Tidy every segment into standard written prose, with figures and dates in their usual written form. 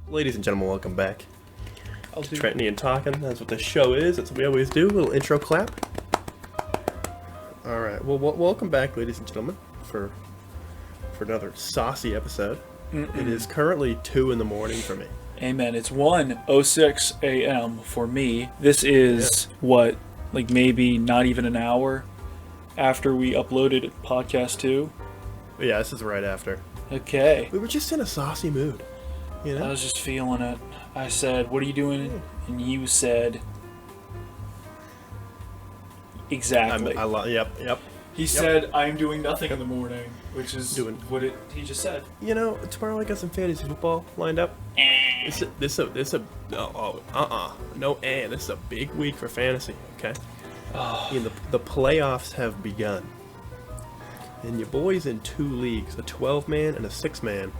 Ladies and gentlemen, welcome back to Trent and Ean talking. That's what this show is. That's what we always do. A little intro clap. All right. Well, welcome back, ladies and gentlemen, for another saucy episode. It is currently 2 in the morning for me. Amen. It's 1:06 a.m. for me. This is like maybe not even an hour after we uploaded podcast 2. Yeah, this is right after. Okay. We were just in a saucy mood. You know? I was just feeling it. I said, "What are you doing?" And you said, "Exactly." Yep. He said, "I'm doing nothing in the morning," which is what he just said. You know, tomorrow I got some fantasy football lined up. This is a This is a big week for fantasy. Okay. The playoffs have begun, and your boy's in 2 leagues, a 12-man and a 6-man,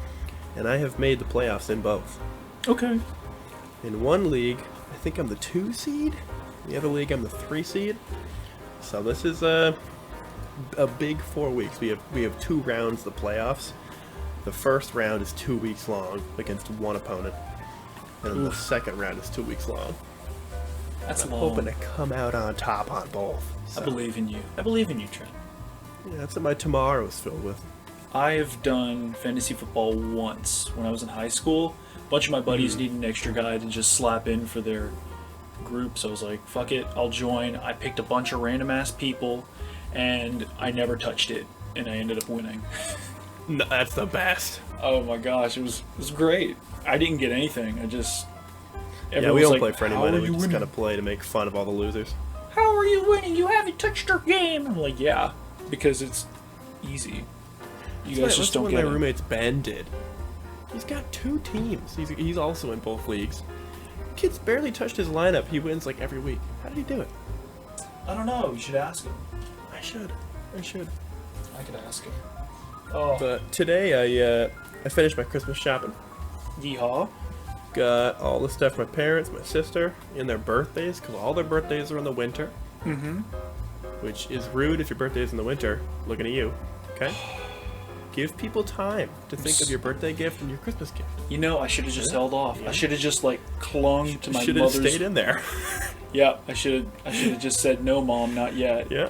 and I have made the playoffs in both. Okay. In one league, I think I'm the 2 seed. In the other league, I'm the 3 seed. So this is a big 4 weeks. We have 2 rounds of the playoffs. The first round is 2 weeks long against one opponent, and then the second round is 2 weeks long. That's I'm long. hoping to come out on top on both. So. I believe in you. I believe in you, Trent. Yeah, that's what my tomorrow is filled with. I have done fantasy football once when I was in high school. A bunch of my buddies needed an extra guy to just slap in for their group, so I was like, fuck it, I'll join. I picked a bunch of random ass people, and I never touched it, and I ended up winning. No, that's the best. Oh my gosh, it was great. I didn't get anything. We don't like, play for any "How money. are We you just winning? kind of play to make fun of all the losers. How are you winning? You haven't touched our game. I'm like, yeah, because it's easy. You guys just don't what get my it. roommate's Ben did. He's got 2 teams. He's also in both leagues. Kid's barely touched his lineup. He wins like every week. How did he do it? I don't know. You should ask him. I should. I could ask him. Oh, But today I finished my Christmas shopping. yeehaw. Got all the stuff for my parents, my sister, and their birthdays, because all their birthdays are in the winter. Mm-hmm. Which is rude if your birthday is in the winter. Looking at you. Okay? Give people time to think of your birthday gift and your Christmas gift. You know, I should have just held off. Yeah. I should have just clung to my Should have mother's. stayed in there. Yeah, I should have just said no, Mom, not yet. Yeah.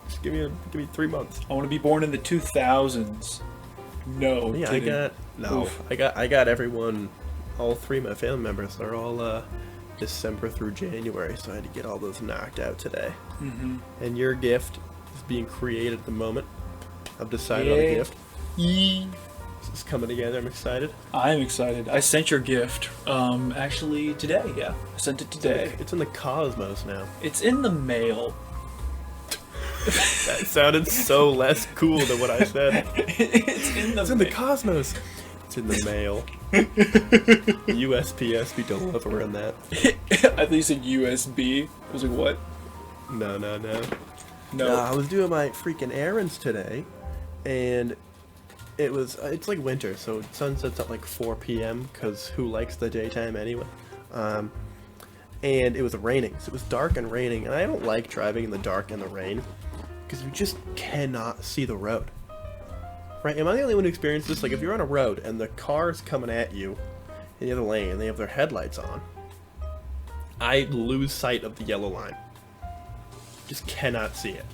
Just give me 3 months. I want to be born in the 2000s. No, Yeah, kidding. Oof. I got everyone. All 3 of my family members are all December through January, so I had to get all those knocked out today. Mm-hmm. And your gift is being created at the moment. I've decided on a gift. This is coming together. I'm excited. I'm excited. I sent your gift. Actually today. Yeah, I sent it today. It's in the cosmos now. It's in the mail. That sounded so less cool than what I said. It's in the cosmos. It's in the mail. USPS be delivering that. I think you said USB. I was like, what? No. No. I was doing my freaking errands today, and it's like winter, so sun sets at like 4 p.m. because who likes the daytime anyway? And it was raining, so it was dark and raining, and I don't like driving in the dark and the rain because you just cannot see the road. Right? Am I the only one who experienced this? Like, if you're on a road and the car's coming at you in the other lane and they have their headlights on, I lose sight of the yellow line. Just cannot see it.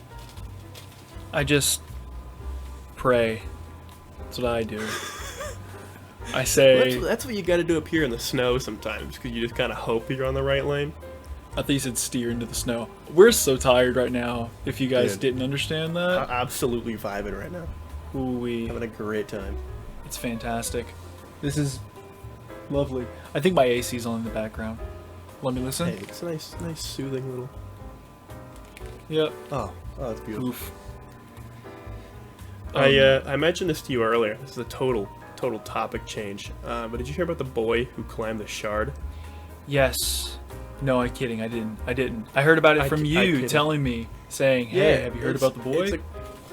I just pray. That's what I do. I say. That's what you got to do up here in the snow sometimes, because you just kind of hope you're on the right lane. I think you said steer into the snow. We're so tired right now. If you guys Dude. didn't understand that, I'm absolutely vibing right now. ooh-wee. Having a great time. It's fantastic. This is lovely. I think my AC's on in the background. Let me listen. Hey, it's a nice soothing little. Yep. Oh, that's beautiful. Oof. I mentioned this to you earlier. This is a total topic change. But did you hear about the boy who climbed the shard? Yes. No, I'm kidding. I didn't. I heard about it from you telling me, saying, "Hey, have you heard about the boy?"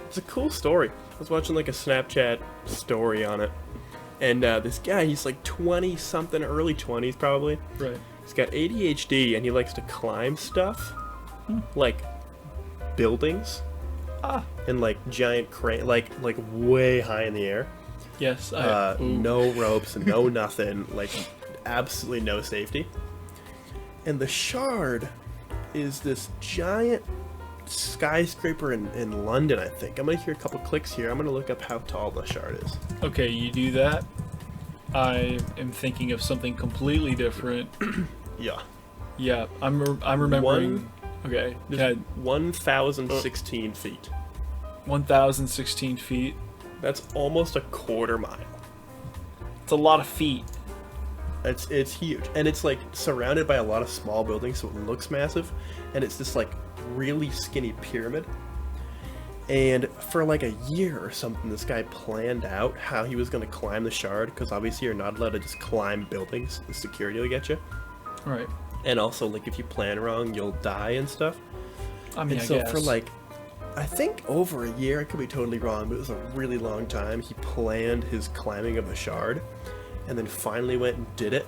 It's a cool story. I was watching like a Snapchat story on it, and this guy, he's like 20 something, early 20s probably. Right. He's got ADHD and he likes to climb stuff, like buildings, and like giant crane, like way high in the air. Yes. No ropes, no nothing, like absolutely no safety. And the Shard is this giant skyscraper in London, I think. I'm going to hear a couple clicks here. I'm going to look up how tall the Shard is. Okay, you do that. I am thinking of something completely different. Yeah. Yeah, I'm remembering. Okay, There's 1,016 feet. 1,016 feet. That's almost a quarter mile. It's a lot of feet. It's huge, and it's like surrounded by a lot of small buildings, so it looks massive. And it's this like really skinny pyramid. And for like a year or something, this guy planned out how he was going to climb the Shard, because obviously you're not allowed to just climb buildings. The security will get you. Right. And also, like, if you plan wrong, you'll die and stuff. I mean, And I so guess. for like, I think over a year, I could be totally wrong, but it was a really long time, he planned his climbing of the Shard, and then finally went and did it.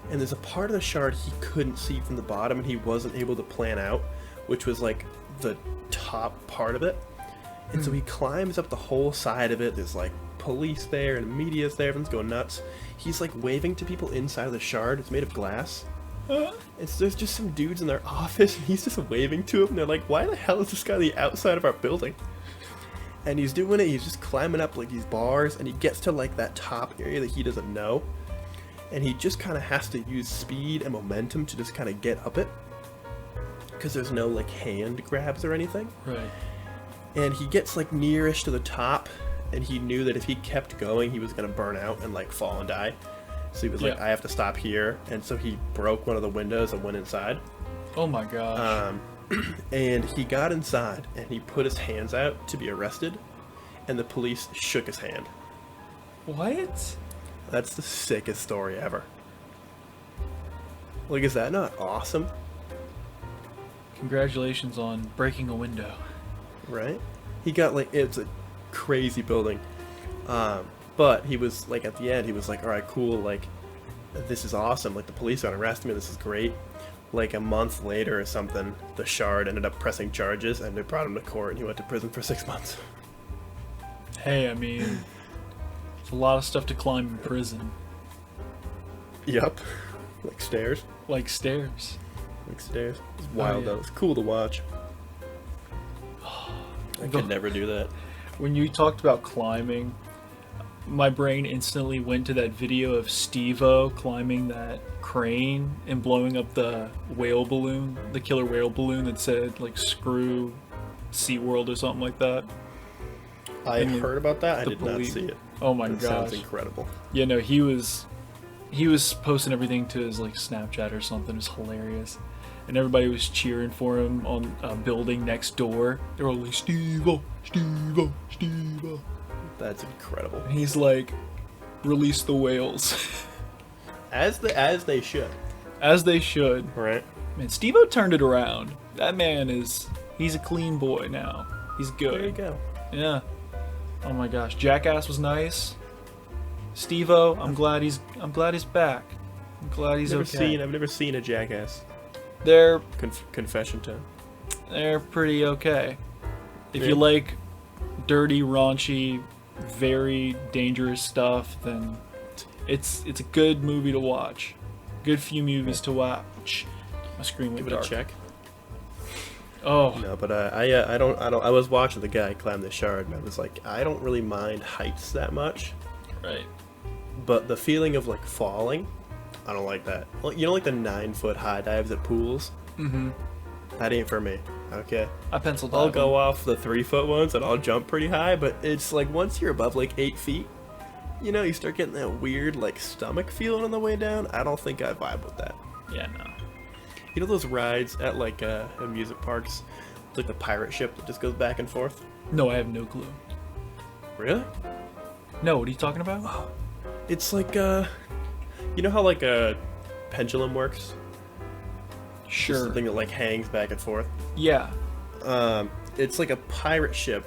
And there's a part of the Shard he couldn't see from the bottom, and he wasn't able to plan out, which was like the top part of it. And so he climbs up the whole side of it. There's like police there and media's there. Everyone's going nuts. He's like waving to people inside of the Shard. It's made of glass. And so there's just some dudes in their office, and he's just waving to them. And they're like, "Why the hell is this guy on the outside of our building?" And he's doing it. He's just climbing up like these bars, and he gets to like that top area that he doesn't know. And he just kind of has to use speed and momentum to just kind of get up it, because there's no like hand grabs or anything. Right. And he gets like nearish to the top, and he knew that if he kept going, he was gonna burn out and like fall and die. So he was like, Yeah. "I have to stop here." And so he broke one of the windows and went inside. Oh my gosh. And he got inside, and he put his hands out to be arrested, and the police shook his hand. What? That's the sickest story ever. Like, is that not awesome? Congratulations on breaking a window. Right? He got like, it's a crazy building. But he was like, at the end, he was like, "All right, cool, like, this is awesome. Like, the police aren't arresting me. This is great." Like a month later or something, the Shard ended up pressing charges, and they brought him to court, and he went to prison for 6 months. Hey, I mean, it's a lot of stuff to climb in prison. Yep. Like stairs. Like stairs. Like stairs. It's wild yeah. though. It's cool to watch. I could never do that. When you talked about climbing, my brain instantly went to that video of Steve-O climbing that crane and blowing up the whale balloon, the killer whale balloon that said, like, "Screw SeaWorld" or something like that. I And heard about that. I the did not police- see it. Oh my That gosh. sounds incredible. Yeah, no, he was posting everything to his, like, Snapchat or something. It was hilarious. And everybody was cheering for him on a building next door. They were all like, "Steve-O, Steve-O, Steve-O." That's incredible. And he's like, "Release the whales." As they should. As they should. Right? Man, Steve-O turned it around. That man he's a clean boy now. He's good. There you go. Yeah. Oh my gosh. Jackass was nice. Steve-O, I'm glad he's back. I'm glad he's okay. I've never seen a Jackass. They're Confession time. pretty okay. If Yeah. you like dirty, raunchy, very dangerous stuff, then it's a good movie to watch. Good few movies to watch. My screen went Give it dark. a check. Oh, No, but I was watching the guy climb the Shard, and I was like, I don't really mind heights that much, right. but the feeling of like falling, I don't like that. Well, you know, like the 9-foot high dives at pools. Mm-hmm. That ain't for me. Okay, I penciled I'll that go one. off the 3-foot ones, and I'll jump pretty high. But it's like once you're above like 8 feet, you know, you start getting that weird like stomach feeling on the way down. I don't think I vibe with that. Yeah, no. You know those rides at like amusement parks, like the pirate ship that just goes back and forth? No, I have no clue. Really? No, what are you talking about? It's like you know how like a pendulum works? Just Sure. the thing that like hangs back and forth. Yeah. It's like a pirate ship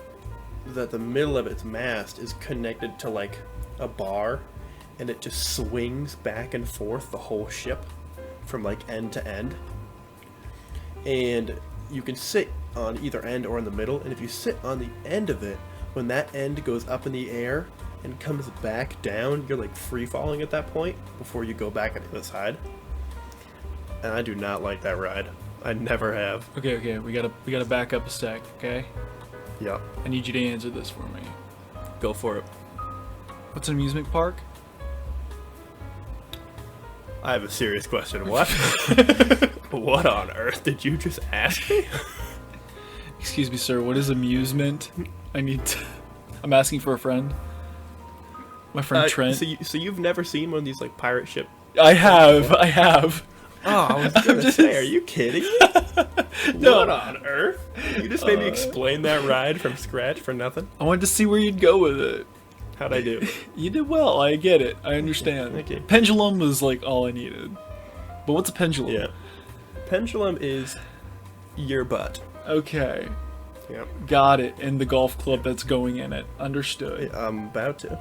that the middle of its mast is connected to like a bar, and it just swings back and forth the whole ship from like end to end. And you can sit on either end or in the middle, and if you sit on the end of it, when that end goes up in the air, and comes back down, you're like free falling at that point before you go back on the other side. And I do not like that ride. I never have. Okay, we gotta back up a sec, okay? Yep. I need you to answer this for me. Go for it. What's an amusement park? I have a serious question. What? What on earth did you just ask me? Excuse me, sir, what is amusement? I'm asking for a friend. My friend Trent. So you've never seen one of these like pirate ship? I have. Oh, I was gonna say, are you kidding me? No. What on earth? You just made me explain that ride from scratch for nothing? I wanted to see where you'd go with it. How'd I do? You did well, I get it. I understand. Thank you. Pendulum was like all I needed. But what's a pendulum? Yeah. Pendulum is your butt. Okay. Yep. Got it. And the golf club that's going in it. Understood. I'm about to.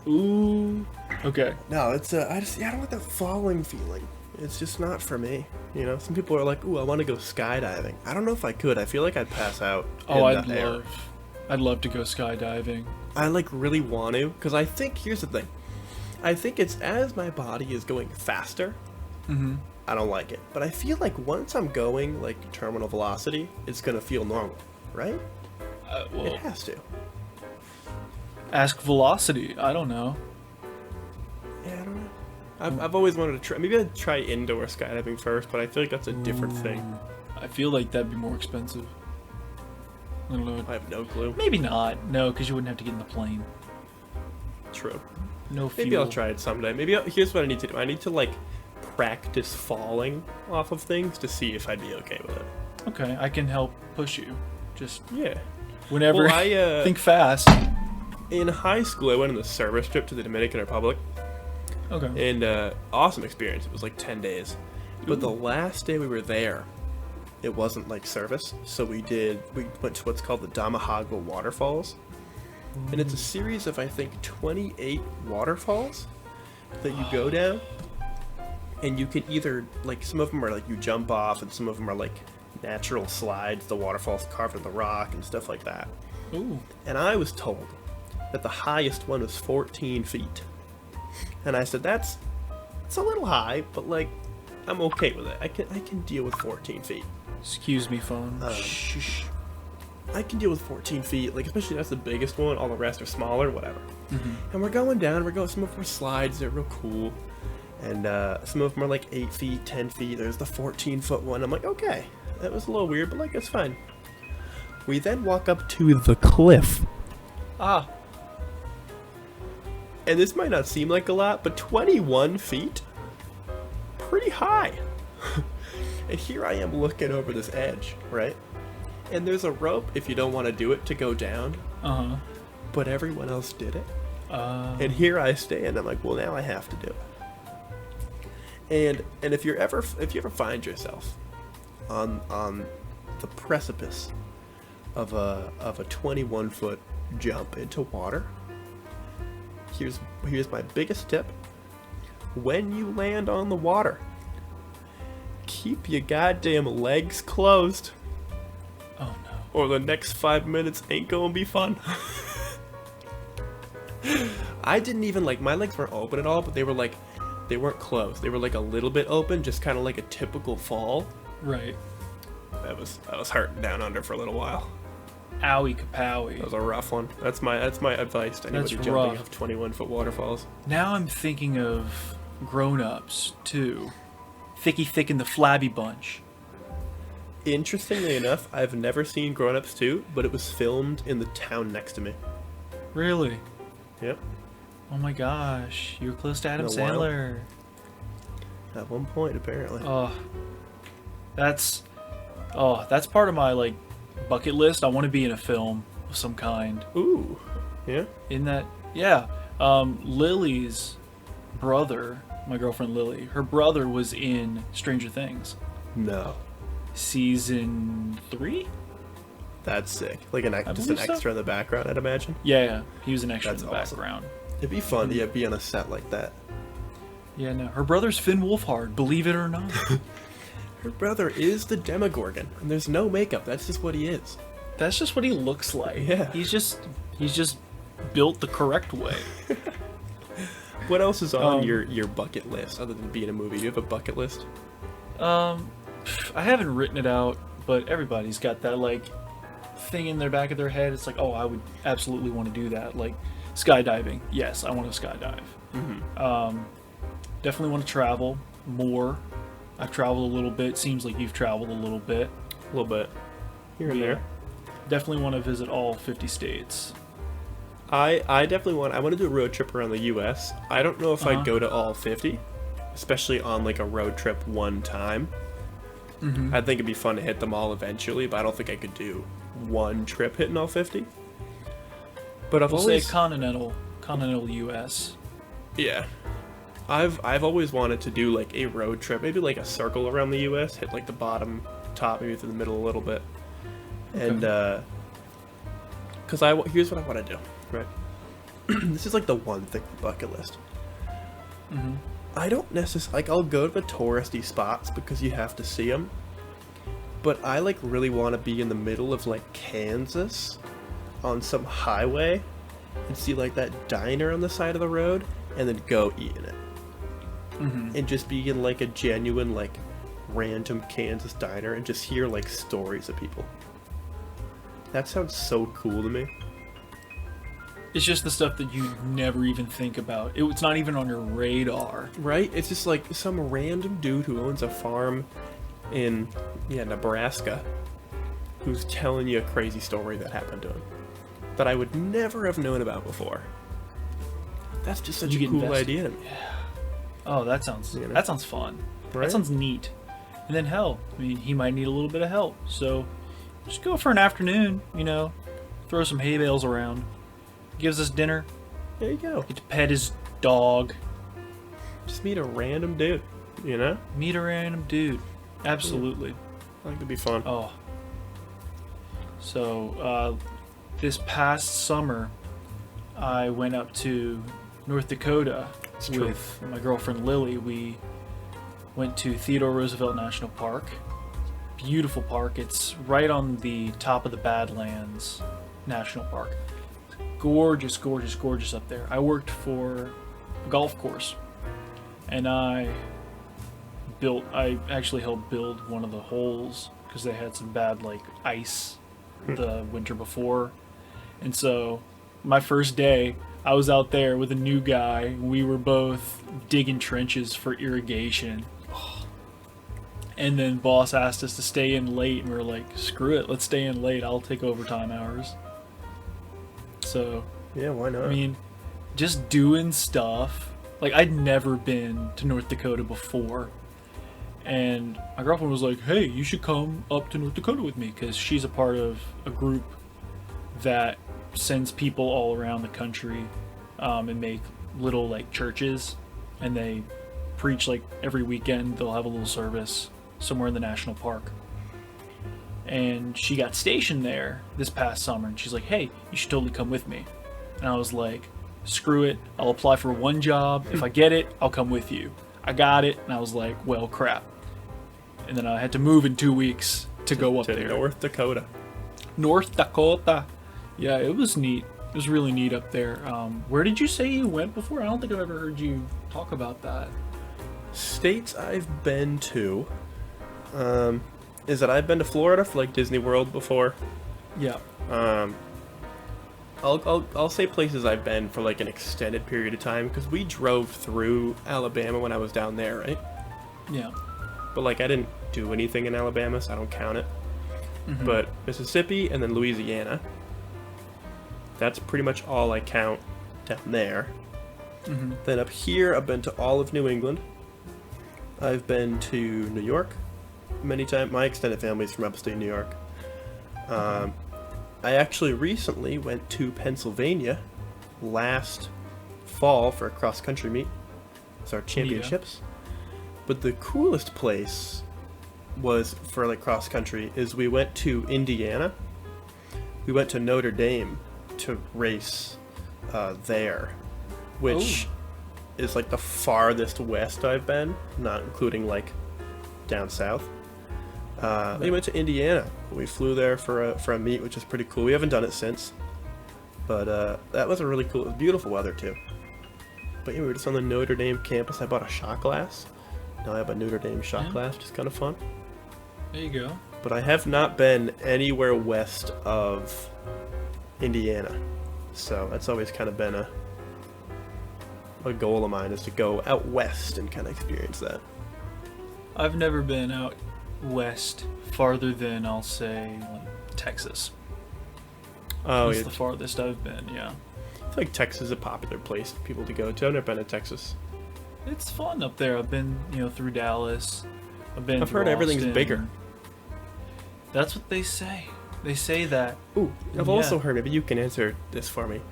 Ooh. Okay. No, it's I don't want that falling feeling. It's just not for me. You know, some people are like, "Ooh, I want to go skydiving." I don't know if I could. I feel like I'd pass out. Oh, in the air. I'd love to go skydiving. I like really want to, because I think here's the thing. I think it's as my body is going faster, I don't like it. But I feel like once I'm going like terminal velocity, it's gonna feel normal, right? Well, It has to. ask Velocity. I don't know. Yeah, I don't know. I've always wanted to try. Maybe I'd try indoor skydiving first, but I feel like that's a different thing. I feel like that'd be more expensive. I don't know. I have no clue. Maybe not. No, because you wouldn't have to get in the plane. True. No fuel. Maybe I'll try it someday. Here's what I need to do. I need to like practice falling off of things to see if I'd be okay with it. Okay, I can help push you. Just Yeah. whenever. Well, I think fast. in high school I went on a service trip to the Dominican Republic, Okay. and awesome experience. It was like 10 days, but the last day we were there, it wasn't like service, so we went to what's called the Damahagua waterfalls, and it's a series of I think 28 waterfalls that you go down, and you can either like some of them are like you jump off, and some of them are like natural slides. The waterfalls carved in the rock and stuff like that. Ooh. And I was told that the highest one was 14 feet, and I said it's a little high, but like I'm okay with it. I can deal with 14 feet. Excuse me, phone. Shh. I can deal with 14 feet, like especially that's the biggest one. All the rest are smaller, whatever. And we're going down. Some of them are slides. They're real cool, and some of them are like 8 feet, 10 feet. There's the 14-foot one. I'm like, okay, that was a little weird, but like it's fine. We then walk up to the cliff. Ah. And this might not seem like a lot, but 21 feet? Pretty high. And here I am looking over this edge, right? And there's a rope if you don't want to do it to go down. Uh-huh. But everyone else did it. And here I stand. I'm like, well, now I have to do it. And if you ever find yourself on the precipice of a 21-foot jump into water, here's my biggest tip. When you land on the water, keep your goddamn legs closed. Oh no. Or the next 5 minutes ain't gonna be fun. I didn't even like, my legs weren't open at all, but they weren't closed. They were like a little bit open, just kind of like a typical fall. Right. I was hurting down under for a little while. Owie kapowie. That was a rough one. That's my advice to anybody That's jumping rough. off 21-foot waterfalls. Now I'm thinking of grown-ups too. Thick and the Flabby Bunch. Interestingly enough, I've never seen Grown Ups 2, but it was filmed in the town next to me. Really? Yep. Oh my gosh, you were close to Adam In a while. Sandler. At one point, apparently. That's part of my like bucket list. I want to be in a film of some kind. Ooh. Yeah? In that, yeah. Lily's brother, my girlfriend Lily, her brother was in Stranger Things. No. Season 3? That's sick. Like just an believe so. extra in the background, I'd imagine. Yeah. He was an extra That's in the awesome. background. It'd be fun to be on a set like that. Yeah, no. Her brother's Finn Wolfhard, believe it or not. Her brother is the Demogorgon, and there's no makeup. That's just what he is. That's just what he looks like. Yeah. He's just built the correct way. What else is on your bucket list other than being a movie? Do you have a bucket list? I haven't written it out, but everybody's got that like thing in their back of their head. It's like, oh, I would absolutely want to do that. Like skydiving. Yes, I want to skydive. Definitely want to travel more. I've traveled a little bit. Seems like you've traveled a little bit. A little bit. Here and there. Definitely want to visit all 50 states. I definitely want to do a road trip around the US. I don't know if I'd go to all 50, especially on like a road trip one time. I think it'd be fun to hit them all eventually, but I don't think I could do one trip hitting all 50. But I've always say continental US. Yeah. I've always wanted to do like a road trip, maybe like a circle around the US, hit like the bottom, top, maybe through the middle a little bit. Okay. And cuz here's what I want to do, right? This is like the one thing on the bucket list. I don't necessarily, like, I'll go to the touristy spots because you have to see them, but I like really want to be in the middle of like Kansas on some highway and see like that diner on the side of the road and then go eat in it. And just be in like a genuine like random Kansas diner and just hear like stories of people. That sounds so cool to me. It's just the stuff that you never even think about. It's not even on your radar. Right? It's just like some random dude who owns a farm in Nebraska who's telling you a crazy story that happened to him that I would never have known about before. That's just such a cool idea. Yeah. Oh, that sounds fun. Right? That sounds neat. And then hell, I mean, he might need a little bit of help. So just go for an afternoon, throw some hay bales around. Gives us dinner. There you go. Get to pet his dog. Just meet a random dude, Meet a random dude. Absolutely. I think it'd be fun. Oh. So, this past summer, I went up to North Dakota with my girlfriend Lily. We went to Theodore Roosevelt National Park. Beautiful park. It's right on the top of the Badlands National Park. Gorgeous, gorgeous, gorgeous up there. I worked for a golf course, and I actually helped build one of the holes because they had some bad like ice the winter before. And so my first day, I was out there with a new guy. We were both digging trenches for irrigation. And then boss asked us to stay in late, and we were like, screw it, let's stay in late. I'll take overtime hours. So, yeah, why not? I mean, just doing stuff. Like, I'd never been to North Dakota before. And my girlfriend was like, hey, you should come up to North Dakota with me, because she's a part of a group that sends people all around the country and make little, like, churches. And they preach, like, every weekend. They'll have a little service somewhere in the national park. And she got stationed there this past summer, and she's like, hey, you should totally come with me. And I was like, screw it, I'll apply for one job. If I get it, I'll come with you. I got it, and I was like, well, crap. And then I had to move in 2 weeks to go up there. North Dakota. North Dakota. Yeah, it was neat. It was really neat up there. Where did you say you went before? I don't think I've ever heard you talk about that. States I've been to, is that I've been to Florida for like Disney World before. Yeah. I'll say places I've been for like an extended period of time because we drove through Alabama when I was down there, right? Yeah. But like I didn't do anything in Alabama, so I don't count it. But Mississippi and then Louisiana. That's pretty much all I count down there. Then up here, I've been to all of New England. I've been to New York many times. My extended family's from upstate New York. I actually recently went to Pennsylvania last fall for a cross-country meet. It's our championships. But the coolest place was for like cross-country is we went to Indiana. We went to Notre Dame to race there, which is like the farthest west I've been, not including like down south. We went to Indiana. We flew there for a meet, which is pretty cool. We haven't done it since, But that was a really cool, beautiful weather too. But yeah, we were just on the Notre Dame campus. I bought a shot glass. Now I have a Notre Dame shot glass, which is kind of fun. There you go. But I have not been anywhere west of Indiana. So that's always kind of been a goal of mine, is to go out west and kind of experience that. I've never been out west farther than, I'll say, like Texas. Oh, That's yeah. the farthest I've been, yeah. I feel like Texas is a popular place for people to go to. I've never been to Texas. It's fun up there. I've been, through Dallas. I've heard everything's Austin. bigger. That's what they say. They say that. Ooh, I've Yeah. also heard, maybe you can answer this for me.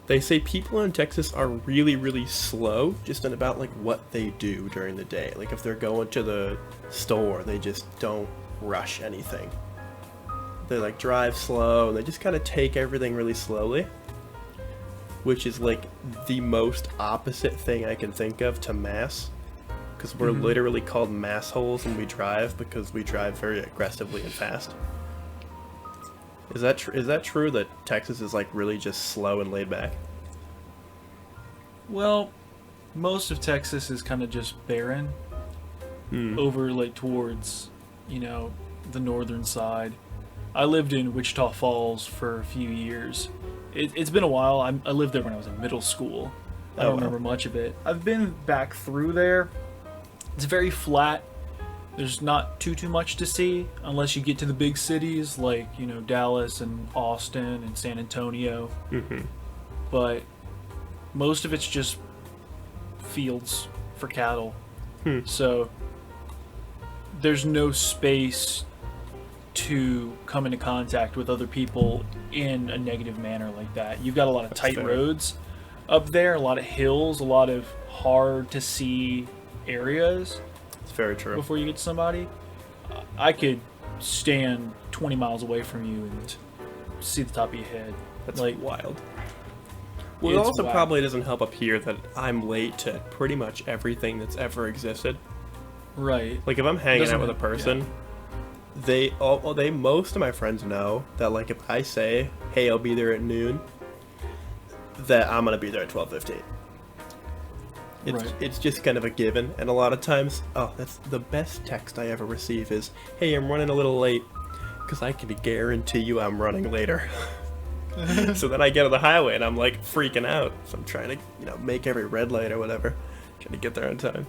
They say people in Texas are really, really slow just in about like what they do during the day. Like if they're going to the store, they just don't rush anything. They like drive slow and they just kind of take everything really slowly, which is like the most opposite thing I can think of to mass. Because we're literally called mass holes when we drive, because we drive very aggressively and fast. Is that true that Texas is like really just slow and laid back? Well, most of Texas is kind of just barren. Over like towards, the northern side. I lived in Wichita Falls for a few years. It's been a while. I lived there when I was in middle school. I don't remember much of it. I've been back through there. It's very flat. There's not too much to see unless you get to the big cities like, Dallas and Austin and San Antonio. But most of it's just fields for cattle. So there's no space to come into contact with other people in a negative manner like that. You've got a lot of tight roads up there, a lot of hills, a lot of hard to see areas. It's very true. Before you get to somebody, I could stand 20 miles away from you and see the top of your head. That's like wild. Well, it it's also wild. probably doesn't help up here that I'm late to pretty much everything that's ever existed. Right. Like if I'm hanging Doesn't out with a it? person, most of my friends know that like if I say, "Hey, I'll be there at noon," that I'm gonna be there at 12:15. It's just kind of a given, and a lot of times, that's the best text I ever receive is, "Hey, I'm running a little late," because I can guarantee you I'm running later. So then I get on the highway and I'm like freaking out. So I'm trying to, make every red light or whatever, trying to get there on time.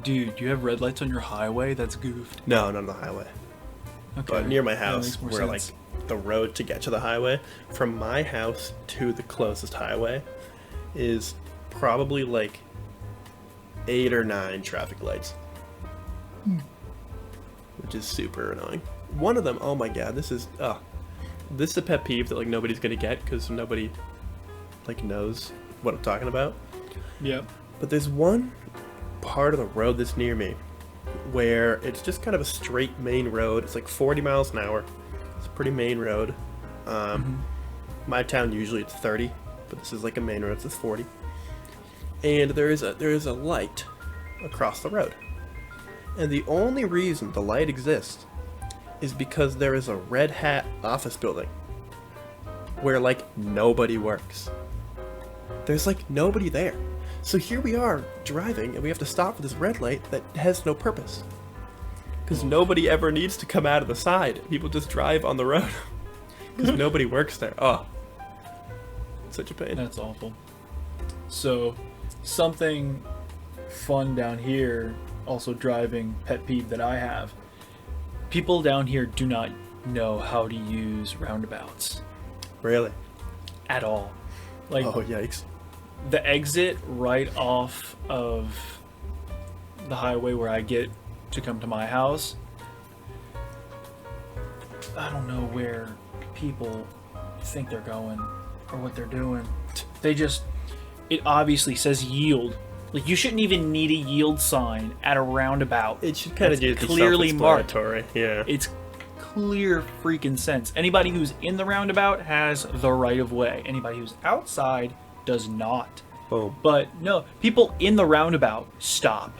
Dude, you have red lights on your highway? That's goofed. No, not on the highway. Okay. But near my That house, makes more where sense. like the road to get to the highway, from my house to the closest highway, is probably like 8 or 9 traffic lights, which is super annoying. One of them, oh my god, this is a pet peeve that like nobody's gonna get because nobody like knows what I'm talking about. Yep. But there's one part of the road that's near me where it's just kind of a straight main road. It's like 40 miles an hour. It's a pretty main road. My town usually it's 30, but this is like a main road, so it's 40. And there is a light across the road. And the only reason the light exists is because there is a red hat office building where like nobody works. There's like nobody there. So here we are driving and we have to stop for this red light that has no purpose. Because nobody ever needs to come out of the side. People just drive on the road. Because nobody works there. Oh. It's such a pain. That's awful. So, something fun down here, also driving pet peeve that I have. People down here do not know how to use roundabouts Really? at all. Like, Oh, yikes. the exit right off of the highway where I get to come to my house, I don't know where people think they're going or what they're doing. It obviously says yield. Like, you shouldn't even need a yield sign at a roundabout. It should kind of That's just be clearly marked. self-explanatory. Yeah. It's clear freaking sense. Anybody who's in the roundabout has the right of way. Anybody who's outside does not. Boom. But no, people in the roundabout stop.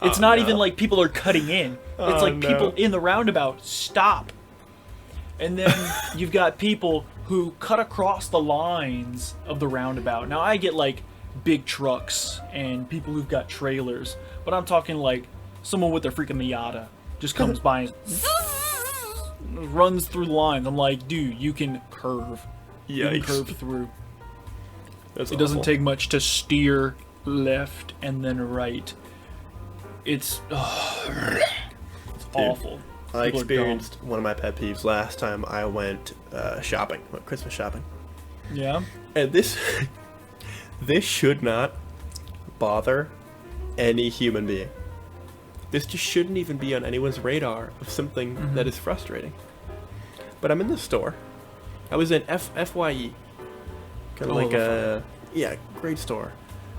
It's Oh, not no. even like people are cutting in. It's Oh, like no. people in the roundabout stop. And then you've got people who cut across the lines of the roundabout. Now I get like big trucks and people who've got trailers, but I'm talking like someone with their freaking Miata just comes by and runs through the lines. I'm like, dude, you can curve. You can Yikes. curve through. That's It doesn't awful. take much to steer left and then right. It's awful. I People are experienced one of my pet peeves last time I went shopping, Christmas shopping. dumb. Yeah. And this this should not bother any human being. This just shouldn't even be on anyone's radar of something that is frustrating. But I'm in the store. I was in FYE. Kind of Oh, like the a great store.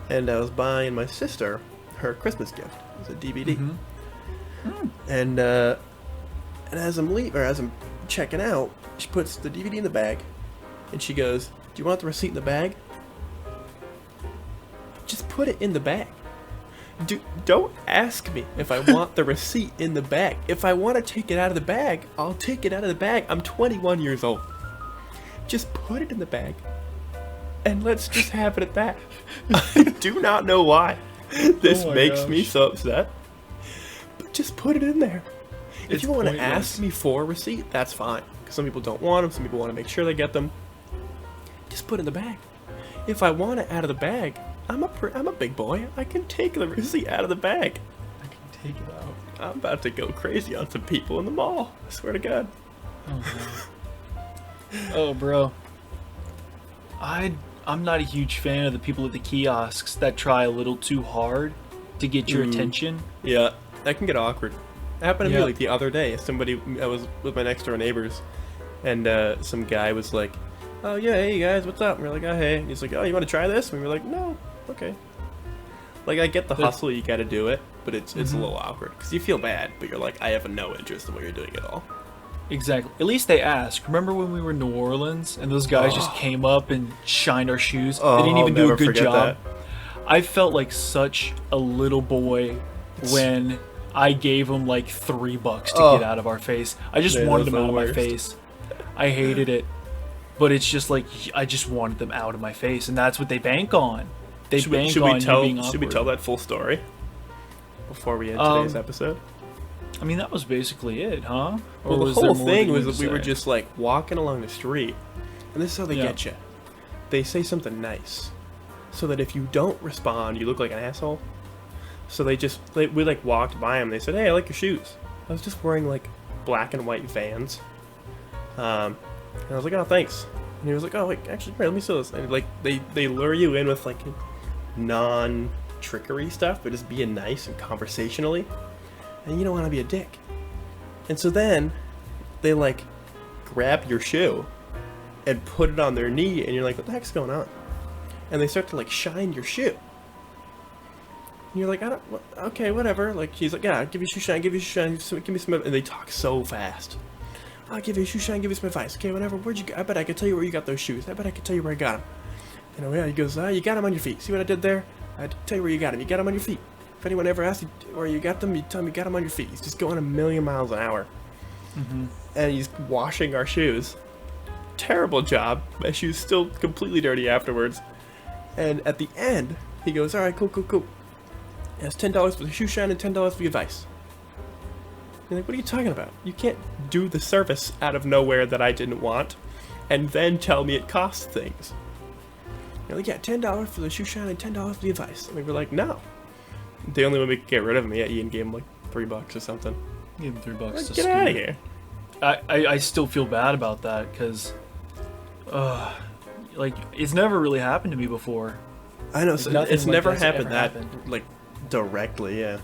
And I was buying my sister her Christmas gift. It was a DVD. And as I'm checking out, she puts the DVD in the bag, and she goes, "Do you want the receipt in the bag?" Just put it in the bag. Don't ask me if I want the receipt in the bag. If I want to take it out of the bag, I'll take it out of the bag. I'm 21 years old. Just put it in the bag, and let's just have it at that. I do not know why this Oh my makes me gosh. so upset. But just put it in there. If It's you want to pointless. ask me for a receipt, that's fine. Because some people don't want them. Some people want to make sure they get them. Just put it in the bag. If I want it out of the bag, I'm a big boy. I can take the receipt out of the bag. I can take it out. I'm about to go crazy on some people in the mall. I swear to God. Oh, no. Oh, bro. I'm not a huge fan of the people at the kiosks that try a little too hard to get your attention. Yeah, that can get awkward. It happened to Yeah. me like the other day. I was with my next door neighbors, and some guy was like, "Oh yeah, hey guys, what's up?" And we're like, "Oh hey." And he's like, "Oh, you want to try this?" And we were like, "No, okay." Like I get the hustle, you got to do it, but it's a little awkward because you feel bad, but you're like, I have no interest in what you're doing at all. Exactly. At least they ask. Remember when we were in New Orleans and those guys just came up and shined our shoes? Oh, They didn't even I'll do a never good forget job. that. I felt like such a little boy when I gave them like $3 to Oh. get out of our face. I just Man, wanted those them are out the of my worst. face. I hated it. But it's just like I just wanted them out of my face, and that's what they bank on. They bank on you being awkward. Should we tell that full story before we end today's episode? I mean, that was basically it, huh? Or Well, the was there whole more thing that you was would that we were say? just like walking along the street, and this is how they Yeah. get you. They say something nice, so that if you don't respond, you look like an asshole. So we like walked by him. They said, "Hey, I like your shoes." I was just wearing like black and white Vans, and I was like, "Oh, thanks." And he was like, "Oh, wait, actually, here, let me see this." And like they lure you in with like non-trickery stuff, but just being nice and conversationally, and you don't want to be a dick. And so then they like grab your shoe and put it on their knee, and you're like, what the heck's going on? And they start to like shine your shoe. And you're like, okay, whatever. Like, he's like, yeah, I'll give you a shoe shine, give you a shoe shine, give me some, and they talk so fast. I'll give you a shoe shine, give you some advice. Okay, whatever, where'd you go? I bet I could tell you where you got those shoes. I bet I could tell you where I got them. You know, yeah, he goes, you got them on your feet. See what I did there? I tell you where you got them. You got them on your feet. If anyone ever asks you where you got them, you tell them you got them on your feet. He's just going a million miles an hour. And he's washing our shoes. Terrible job. My shoes still completely dirty afterwards. And at the end, he goes, all right, cool. That's $10 for the shoe shine and $10 for the advice. You're like, what are you talking about? You can't do the service out of nowhere that I didn't want and then tell me it costs things. You're like, yeah, $10 for the shoe shine and $10 for the advice. And we were like, no. The only way we could get rid of him, Ian gave him like $3 or something. Give him $3 Like, to get scoot. out of here. I still feel bad about that because, like, it's never really happened to me before. I know, so nothing it's like never that's happened ever that, happened. like, directly, yeah.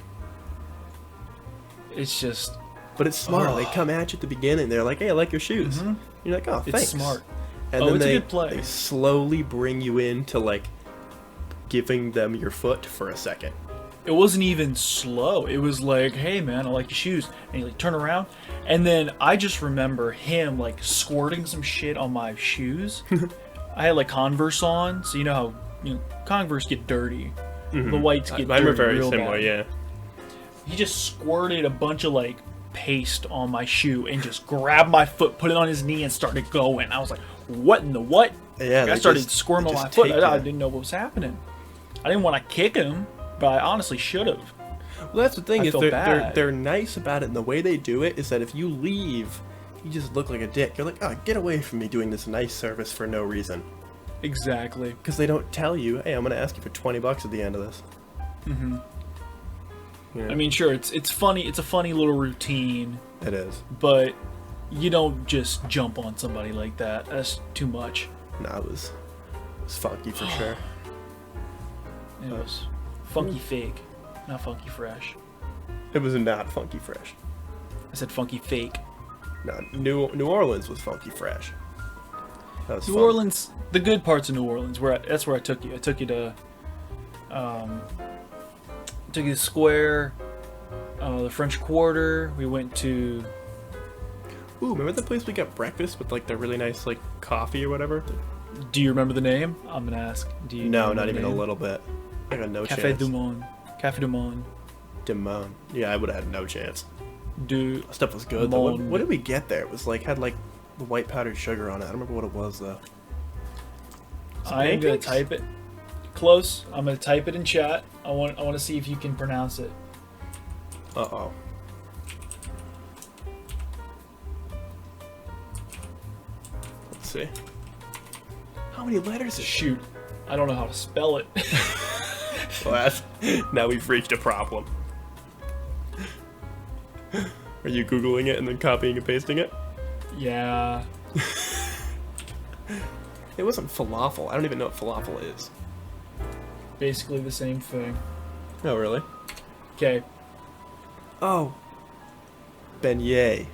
It's just, But it's smart. Oh. They come at you at the beginning. They're like, hey, I like your shoes. You're like, oh, it's thanks. smart. And Oh, then it's a they, good play. they slowly bring you into, like, giving them your foot for a second. It wasn't even slow. It was like, hey man, I like your shoes. And he like turn around. And then I just remember him like squirting some shit on my shoes. I had like Converse on, so you know how Converse get dirty. The whites get Mine dirty were very real similar, bad. yeah. He just squirted a bunch of like paste on my shoe and just grabbed my foot, put it on his knee, and started going. I was like, what in the what? Yeah, I started squirming my foot. I didn't know what was happening. I didn't want to kick him, but I honestly should have. Well, that's the thing, is bad. they're nice about it, and the way they do it is that if you leave, you just look like a dick. You're like, oh, get away from me doing this nice service for no reason. Exactly. Because they don't tell you, hey, I'm going to ask you for $20 at the end of this. Mm-hmm. Yeah. I mean, sure, it's funny. It's a funny little routine. It is. But you don't just jump on somebody like that. That's too much. No, it was funky for sure. It was funky fake, not funky fresh. It was not funky fresh. I said funky fake. No, New Orleans was funky fresh. That was New fun. Orleans, the good parts of New Orleans. That's where I took you. I took you to, the square, the French Quarter. We went to. Ooh, remember the place we got breakfast with like the really nice like coffee or whatever? Do you remember the name? I'm gonna ask. Do you? No, know not the even name? a little bit. I got no Café chance. du Monde. Café du Monde. Demone. Yeah, I would have had no chance. Du. Stuff was good though. What Monde. did we get there? It was like had like the white powdered sugar on it. I don't remember what it was though. I am gonna type it. Close. I'm gonna type it in chat. I want to see if you can pronounce it. Uh-oh. Let's see. How many letters is it? Shoot, I don't know how to spell it. Well, now we've reached a problem. Are you Googling it and then copying and pasting it? Yeah. It wasn't falafel. I don't even know what falafel is. Basically the same thing. Oh, really? Okay. Oh. Beignet.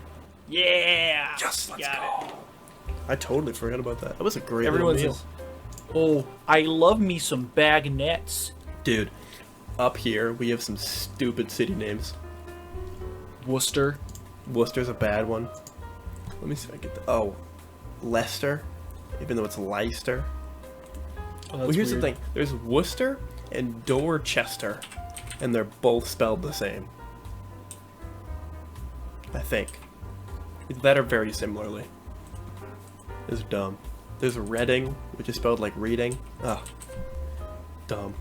Yeah. Yes, let's Got go. it. I totally forgot about that. That was a great Everyone's little meal. oh, I love me some bagnets. Dude, up here we have some stupid city names. Worcester. Worcester's a bad one. Let me see if I get the... Oh. Leicester. Even though it's Leicester. Oh, Well, here's the thing. There's Worcester and Dorchester. And they're both spelled the same. I think. Either that or very similarly. It's dumb. There's Reading, which is spelled like reading. Ugh. Dumb.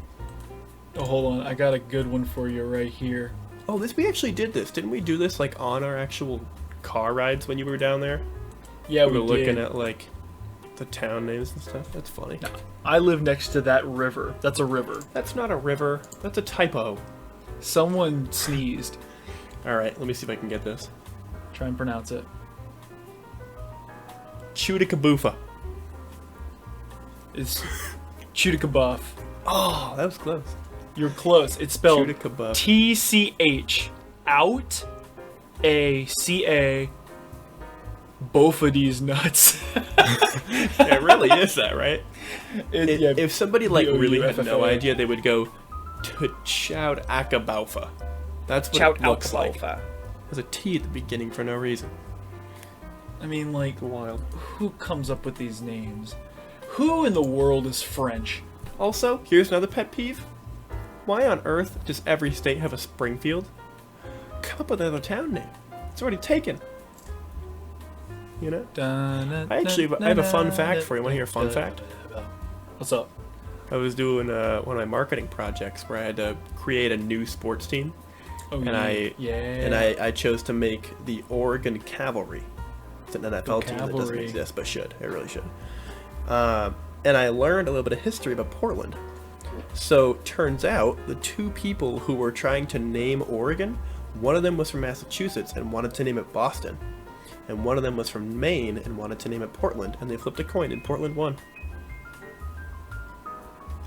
Oh, hold on. I got a good one for you right here. Oh, we actually did this. Didn't we do this like on our actual car rides when you were down there? Yeah, we were looking did. at like the town names and stuff. That's funny. No, I live next to that river. That's a river. That's not a river. That's a typo. Someone sneezed. Alright, let me see if I can get this. Try and pronounce it. Chudicaboofa. It's Chudikabuff. Oh, that was close. You're close. It's spelled Chudikabuff. TCH. Out. ACA. Both of these nuts. It really is that, right? If somebody like really had no BOUFFA. idea, they would go to Choud Akabaufa. That's what it looks like. There's a T at the beginning for no reason. I mean, like, It's wild. who comes up with these names? Who in the world is French? Also, here's another pet peeve. Why on earth does every state have a Springfield? Come up with another town name. It's already taken. You know? I have a fun fact for you. Want to hear a fun fact? What's up? I was doing one of my marketing projects where I had to create a new sports team. Oh, And I chose to make the Oregon Cavalry. It's an NFL team that doesn't Cavalry. exist, but should. It really should. And I learned a little bit of history about Portland. So, turns out, the two people who were trying to name Oregon, one of them was from Massachusetts and wanted to name it Boston. And one of them was from Maine and wanted to name it Portland. And they flipped a coin and Portland won.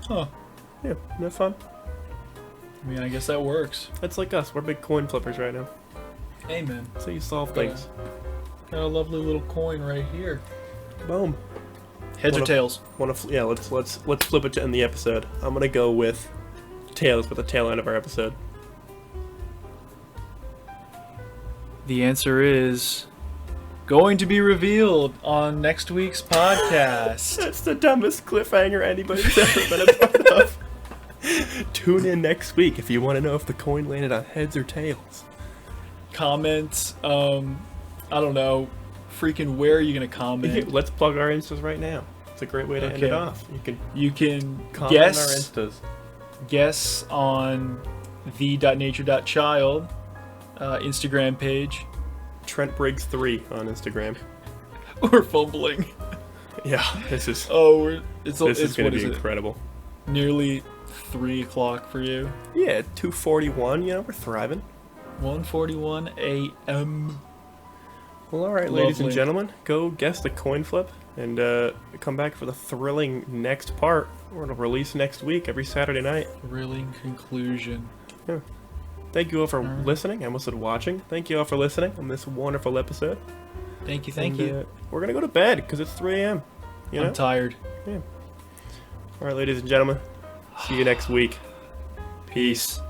Huh. Yeah, isn't that fun? I mean, I guess that works. That's like us. We're big coin flippers right now. Hey, man. So you solve things. Got a lovely little coin right here. Boom. Heads or tails? Yeah, let's flip it to end the episode. I'm gonna go with tails with the tail end of our episode. The answer is going to be revealed on next week's podcast. That's the dumbest cliffhanger anybody's ever been a part of. Tune in next week if you want to know if the coin landed on heads or tails. Comments, I don't know, freaking where are you gonna comment? Let's plug our Instas right now. It's a great way to end it off. You can comment on our guess Instas. Guess on the.nature.child Instagram page. Trent Briggs 3 on Instagram. We're fumbling. Yeah, this is. This is going to be incredible. Nearly 3 o'clock for you. Yeah, 2:41. You know, we're thriving. 1:41 a.m. Well, all right, ladies and gentlemen, go guess the coin flip and come back for the thrilling next part. We're going to release next week every Saturday night. Thrilling conclusion. Yeah. Thank you all for listening. I almost said watching. Thank you all for listening on this wonderful episode. Thank you. We're going to go to bed because it's 3 a.m. You know? I'm tired. Yeah. All right, ladies and gentlemen. See you next week. Peace.